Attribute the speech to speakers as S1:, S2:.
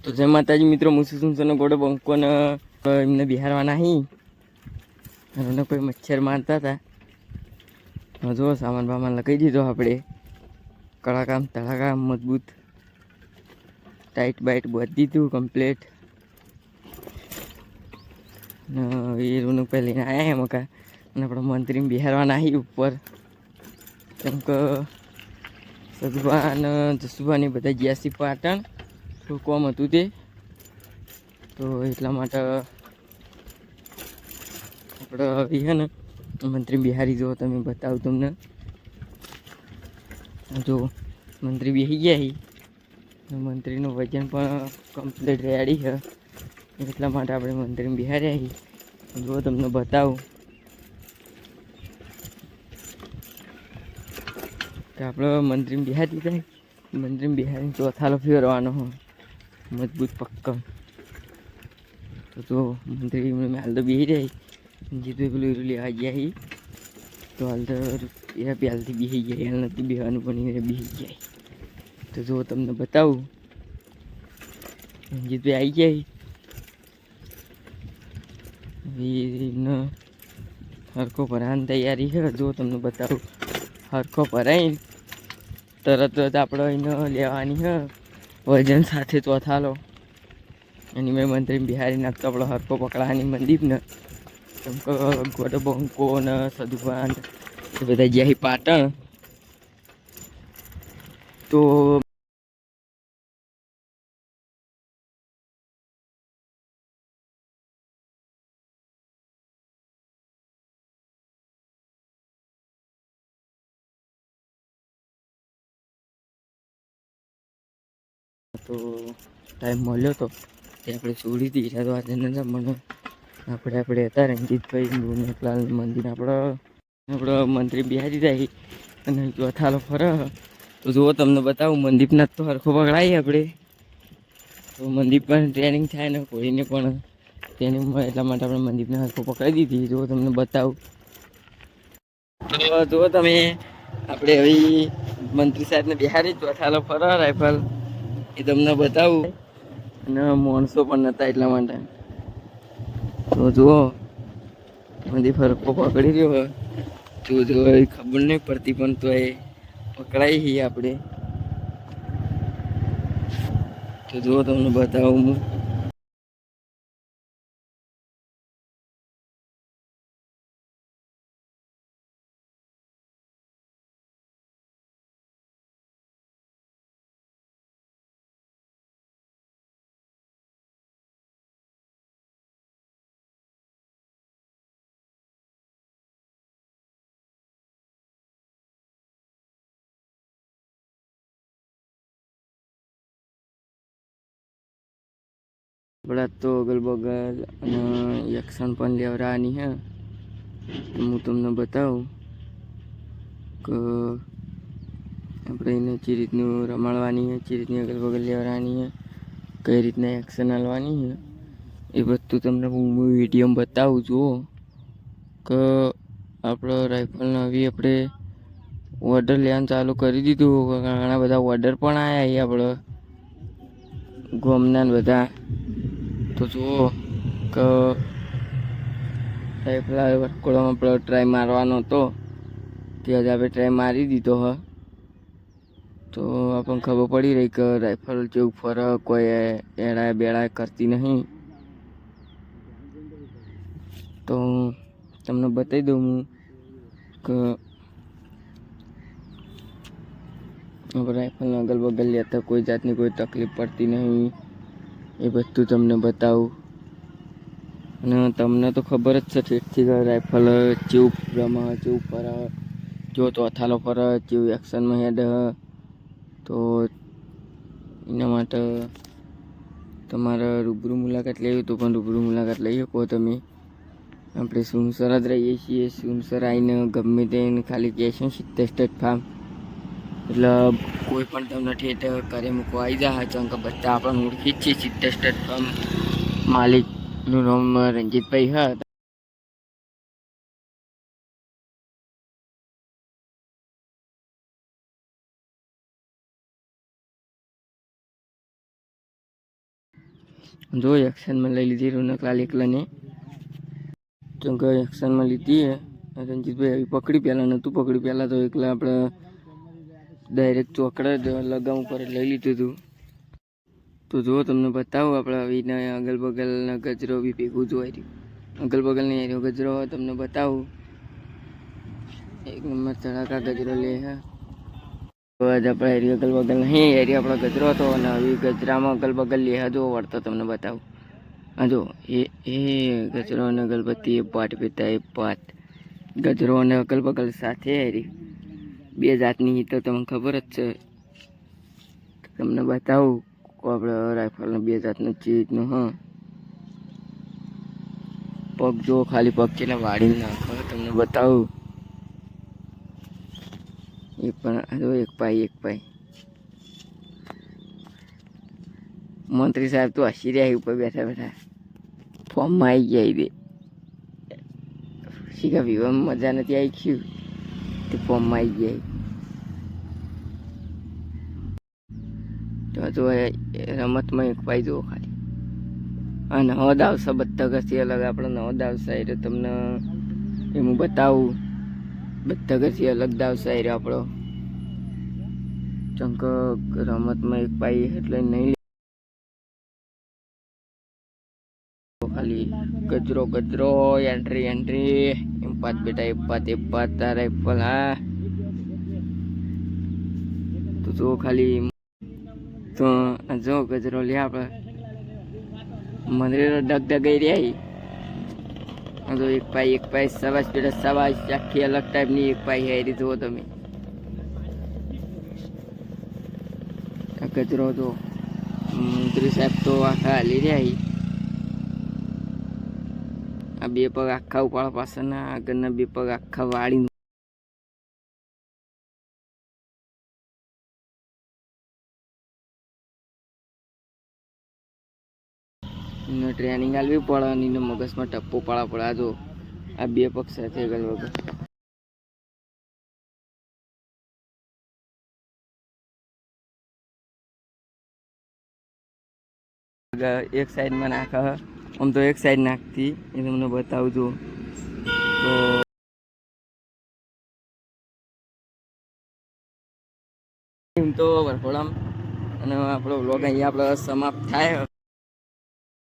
S1: તો જય માતાજી મિત્રો, મુસુસુમસનો ગોડો બંકોને એમને બિહારવાના હી અને કોઈ મચ્છર મારતા હતા. જો સામાન બામાન લગાવી દીધો આપણે, કડાકામ તળાકામ મજબૂત ટાઈટ બાઈટ બધી દીધું કમ્પ્લીટ. વીરનું પહેલી આવ્યા એમ કા અને આપણે મંત્રી બિહારવાના હી ઉપર, કેમ કે સદુભાન જસુભાની બધા જ્યાસી પાટણ થોડું કોમ હતું તે, તો એટલા માટે આપણે હે ને મંત્રી બિહારી જો તમે બતાવું તમને. જો મંત્રી બેસી ગયા મંત્રીનું વજન પણ કમ્પ્લીટ રેડી છે, એટલા માટે આપણે મંત્રી બિહાર્યા જો તમને બતાવું કે આપણે મંત્રી બિહારી જાય. મંત્રી બિહારી ચોથાલો ફેરવાનો હોય મજબૂત પક્કા. તો જો મંત્રી હાલ તો બેસી જાય, જીતું પેલું લેવા ગયા તો હાલ તો એના પ્યાલથી બેસી જાય, હાલ નથી બેસવાનું પણ એને બેસી જાય. તો જો તમને બતાવું જીતું આવી જાય વીરને હરખો ભરાવાની તૈયારી છે. જો તમને બતાવું હરખો ભરાઈ તરત જ આપણે એને લેવાની છે વજન સાથે ચોથાલો. એની મેં મંત્રી બિહારી નાખતો આપણે હરખો પકડાવાની મંદીપને, કેમ કે ગોડો બંકો ને સદુભાન એ બધા જ્યાં પાટણ તો ટાઈમ મળ્યો તો તે આપણે છોડી દીધા. તો આજે મને આપણે હતા રંજીતભાઈ ગુનેકલાલ મંદિર આપણો મંત્રી બિહારી જાય અને ચોથાલો ફરે. તો જુઓ તમને બતાવું મંદીપના તો હરખો પકડાઈએ આપણે, તો મંદીપ પણ ટ્રેનિંગ થાય ને કોઈને પણ ટ્રેનિંગ મળે, એટલા માટે આપણે મંદીપને હરખો પકડી દીધી. જો તમને બતાવું તો જુઓ તમે આપણે હવે મંત્રી સાહેબને બિહારી ચોથાલો ફરે રાઇફલ એ તમને બતાવું. અને માણસો પણ નહોતા એટલા માટે તો જુઓ મંદીપ હરખો પકડી રહ્યો હોય જો ખબર નહીં પડતી પણ તો એ પકડાઈ છીએ આપણે. તો જુઓ તમને બતાવું હું બળા તો અગલ બગલ અને એક્શન પણ લેવડાવવાની હે. તો હું તમને બતાવું કે આપણે એને જે રીતનું રમાડવાની છે, જે રીતની અગલ બગલ લેવડાવવાની છે, કઈ રીતના એક્શન હાલવાની છે એ બધું તમને હું વિડીયોમાં બતાવું. જુઓ કે આપણો રાઇફલનો આવી આપણે ઓર્ડર લેવાનું ચાલુ કરી દીધું. ઘણા બધા ઓર્ડર પણ આવ્યા આપણે ગોમના બધા. તો જુઓ કે પેલા વટકોળામાં આપણો ટ્રાય મારવાનો હતો તે આજે આપણે ટ્રાય મારી દીધો હ. તો આપણને ખબર પડી રહી કે રાઇફલ જેવું ફરક કોઈ એડા બેડા કરતી નહીં. તો તમને બતાવી દઉં હું કે રાઇફલનો અગલ બગલ લેતા કોઈ જાતની કોઈ તકલીફ પડતી નહીં એ બધું તમને બતાવું. અને તમને તો ખબર જ છે ઠીકથી રાઇફલ જેવું રમે જેવું ફરે, જો ચોથાલો ફરે જેવું એક્શનમાં હેડ. તો એના માટે તમારે રૂબરૂ મુલાકાત લેવી તો પણ રૂબરૂ મુલાકાત લઈ શકો તમે. આપણે સુનસર જ રહીએ છીએ. સુનસર આવીને ગમે તેને ખાલી કહેશો 70 સ્ટેટ ફાર્મ એટલે કોઈ પણ તમને ઠેઠ ઘરે મૂકવા આવી જાય. ચમ કે બધા આપણને ઓળખી જ છીએ. 70 સ્ટેટ ફાર્મ માલિકનું નામ રંજીતભાઈ હા. જો એક્શનમાં લઈ લીધી રોનકલાલ એકલાને, ચંકર એક્શનમાં લીધી હે. રણજીતભાઈ પકડી પહેલાં નહોતું પકડ્યું, પહેલાં તો એકલા આપણે ડાયરેક્ટ ચોકડા જ લગામ ઉપર લઈ લીધું હતું. તો જો તમને બતાવું આપણે આવીને અગલ બગલના ગજરો બી ભેગું જોવાઈ રહ્યું. અગલ બગલની એરિયો ગજરો તમને બતાવું. એક નંબર તડાકા ગજરો લે હા. તો આજ આપણે એરિયો અગલ બગલ નહીં, એરિયો આપણો ગજરો હતો અને આવી ગજરામાં અગલ બગલ લે જો વળતો તમને બતાવું. હા જો એ ગજરો અને અગરબત્તી એ પાટ પીતા એ પાટ ગજરો અને અગલ બગલ સાથે એરી બે જાતની તો તમને ખબર જ છે. તમને બતાવું આપણે રાઇફલનો બે જાતનો ચીજનું. હા પગ જો ખાલી પગ છે ને વાળીને નાખો તમને બતાવું. એ પણ જો એક પાઈ મંત્રી સાહેબ તો હસી રહ્યા ઉપર બેઠા બેઠા ફોર્મમાં આવી ગયા દે શીખા પીવામાં મજા નથી આવી ગયું તે ફોર્મમાં આવી ગયા. તો જો રમતમાં એક પાઈ જુઓ ખાલી. હા નવો દાવશે બધા ઘરથી અલગ આપણે નવો દાવશે એટલે તમને એ હું બતાવું. બધા ઘરથી અલગ દાવશે આપણો ચંક રમતમાં એક પાઈ એટલે નહીં ખાલી ગજરો એન્ટ્રી એમ પાત બેટા એ પાત રાઇફલ. હા તો જો ખાલી તો જો ગજરો લે આપણે મંદિર ડગડગાઈ રહ્યા. તો એક પાઈ સવાજ બેટા સવાજ આખી અલગ ટાઈપની એક પાઈ હેરી જુઓ તમે. આ ગજરો તો મંત્રી સાહેબ તો આખા હાલી રહ્યા. આ બે પગ આખા ઉપાડા પાછળના આગળના બે પગ આખા વાળી ટ્રેનિંગ આલવી પડે અને મગજમાં ટપ્પો પાડવા પડે. આ જો આ બે પગ સાથે ગલ વગર એક સાઈડમાં નાખે. આમ તો એક સાઈડ નાખતી એ તમને બતાવું છું. તો એમ તો વરઘોડામ અને આપણો વ્લોગ અહીંયા આપણે સમાપ્ત થાય.